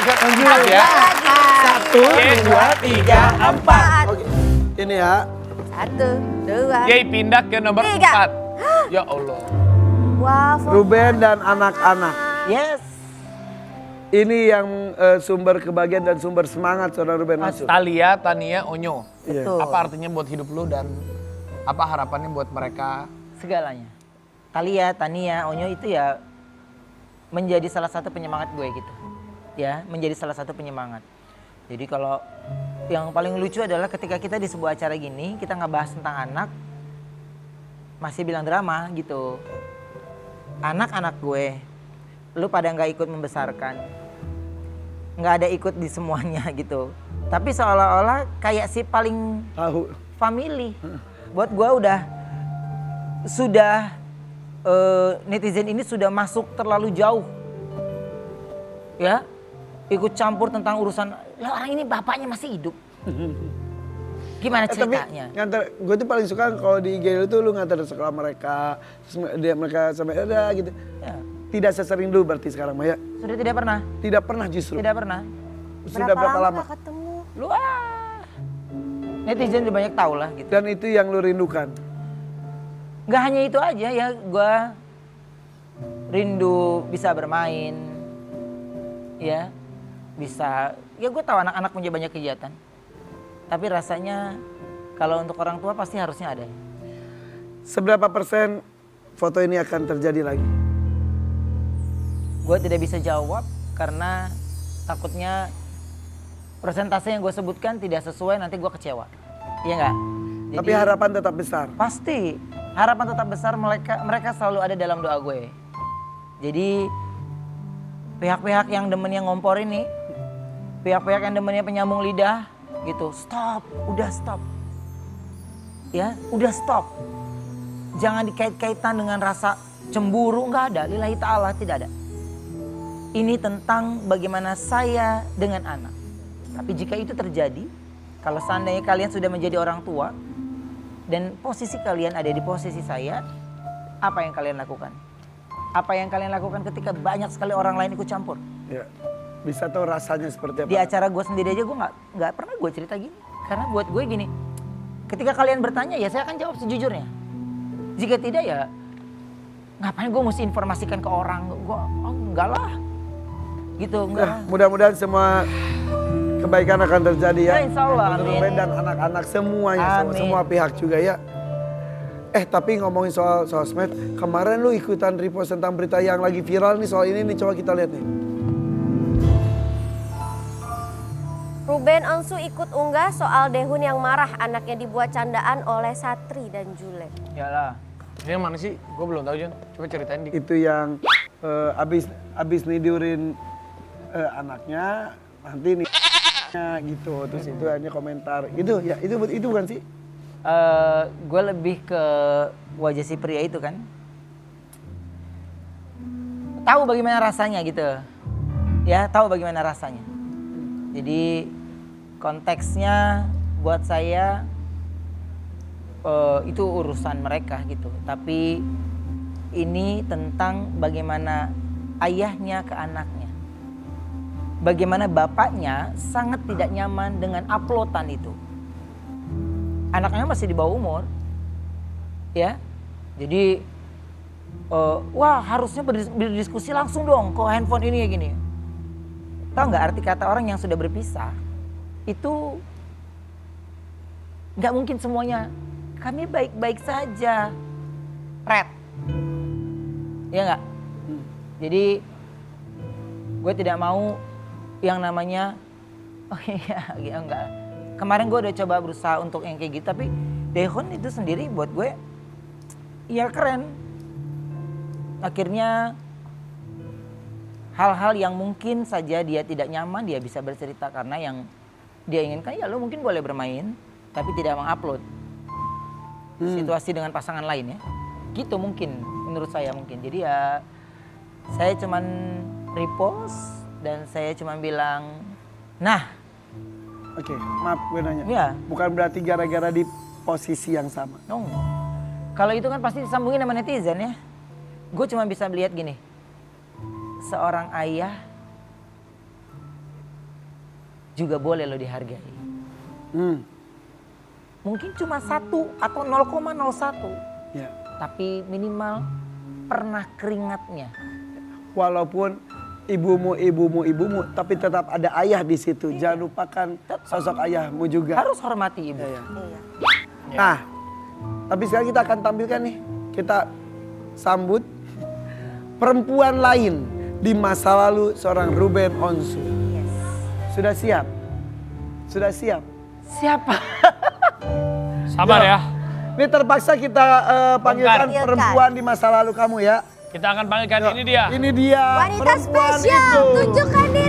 Empat ya. Satu, Oke, 2, 3, 4. Oke. Ini ya. 1, 2. Yey pindah ke nomor 3. 4. Ya Allah. Wah, Ruben dan anak-anak. Yes. Ini yang sumber kebahagiaan dan sumber semangat saudara Ruben Mansur. Talia, Tania, Onyo. Iya. Betul. Apa artinya buat hidup lu dan apa harapannya buat mereka? Segalanya. Talia, Tania, Onyo itu ya menjadi salah satu penyemangat gue gitu. Ya, menjadi salah satu penyemangat. Jadi kalau yang paling lucu adalah ketika kita di sebuah acara gini, kita ngebahas tentang anak, masih bilang drama gitu. Anak-anak gue, lu pada nggak ikut membesarkan, nggak ada ikut di semuanya gitu. Tapi seolah-olah kayak si paling Tahu. family. Buat gue sudah netizen ini sudah masuk terlalu jauh. Ya, ikut campur tentang urusan, lah orang ini bapaknya masih hidup. Gimana ceritanya? Tapi ngantar, gue tuh paling suka kalau di IG lu tuh lu ngantar sekolah mereka, terus mereka sampai ada gitu. Ya, Tidak sesering dulu berarti sekarang Maya. sudah tidak pernah, Tidak pernah justru. tidak pernah. Sudah berapa lama? gak ketemu? Lu netizen udah banyak tahu lah gitu. Dan itu yang lu rindukan. Gak hanya itu aja ya, gue rindu bisa bermain, ya bisa. Ya gue tahu anak-anak punya banyak kegiatan, tapi rasanya kalau untuk orang tua pasti harusnya ada. Seberapa persen foto ini akan terjadi lagi? Gue tidak bisa jawab karena takutnya persentase yang gue sebutkan tidak sesuai, nanti gue kecewa. Iya nggak? Tapi harapan tetap besar. Pasti harapan tetap besar, mereka selalu ada dalam doa gue. Jadi pihak-pihak yang demennya ngompor ini, pihak-pihak yang demennya penyambung lidah gitu, stop, udah stop. Ya, udah stop. Jangan dikait-kaitan dengan rasa cemburu, nggak ada. Lillahi ta'ala, tidak ada. Ini tentang bagaimana saya dengan anak. Tapi jika itu terjadi, kalau seandainya kalian sudah menjadi orang tua dan posisi kalian ada di posisi saya, apa yang kalian lakukan? Apa yang kalian lakukan ketika banyak sekali orang lain ikut campur? Ya. Bisa tahu rasanya seperti apa? Di acara gue sendiri aja gue nggak pernah gue cerita gini. Karena buat gue gini, ketika kalian bertanya ya saya akan jawab sejujurnya. Jika tidak ya ngapain gue mesti informasikan ke orang? Gue enggak lah. Gitu, enggak. Nah, mudah-mudahan semua kebaikan akan terjadi ya. Ya, insya Allah, Untuk amin. Ruben dan anak-anak semuanya, Amin. semua pihak juga ya. Tapi ngomongin soal sosmed, kemarin lu ikutan repost tentang berita yang lagi viral nih soal ini nih, coba kita lihat nih. Ruben Onsu ikut unggah soal Dehun yang marah anaknya dibuat candaan oleh Satri dan Jule. Yalah. Ini yang mana sih? Gue belum tahu Jon. Coba ceritain dikit. Itu yang abis nidurin anaknya, nanti nih gitu, terus itu hanya komentar gitu ya, itu bukan sih? Gue lebih ke wajah si pria itu kan. Tahu bagaimana rasanya gitu. Ya, tahu bagaimana rasanya. Jadi konteksnya buat saya itu urusan mereka gitu. Tapi ini tentang bagaimana ayahnya ke anaknya. Bagaimana bapaknya sangat tidak nyaman dengan uploadan itu. Anaknya masih di bawah umur. Ya. Jadi wah harusnya berdiskusi langsung dong kok handphone ini ya gini. Tahu nggak arti kata orang yang sudah berpisah itu nggak mungkin semuanya kami baik-baik saja, Red. Ya nggak? Jadi gue tidak mau yang namanya oh iya enggak. Kemarin gue udah coba berusaha untuk yang kayak gitu, tapi Dehun itu sendiri buat gue ya keren. Akhirnya hal-hal yang mungkin saja dia tidak nyaman dia bisa bercerita karena yang dia inginkan ya lo mungkin boleh bermain tapi tidak mengupload situasi dengan pasangan lain ya. Gitu mungkin menurut saya mungkin. Jadi ya saya cuman repost dan saya cuman bilang nah. Oke, maaf gue nanya. Ya. Bukan berarti gara-gara di posisi yang sama. No. Kalau itu kan pasti disambungin sama netizen ya. Gue cuma bisa melihat gini. Seorang ayah juga boleh lo dihargai. Hmm. Mungkin cuma 1 atau 0,01, Ya. tapi minimal pernah keringatnya. Walaupun ibumu, tapi tetap ada ayah di situ. Jangan lupakan sosok ayahmu juga. Harus hormati ibu. Ya, ya. Iya. Nah, tapi sekarang kita akan tampilkan nih, kita sambut perempuan lain di masa lalu seorang Ruben Onsu. Yes. Sudah siap? Sudah siap? Siapa? Sabar ya. Ini terpaksa kita panggilkan Panggilkan. perempuan di masa lalu kamu ya. Kita akan panggilkan ini dia. Ini dia Wanita perempuan spesial, itu. tunjukkan diri.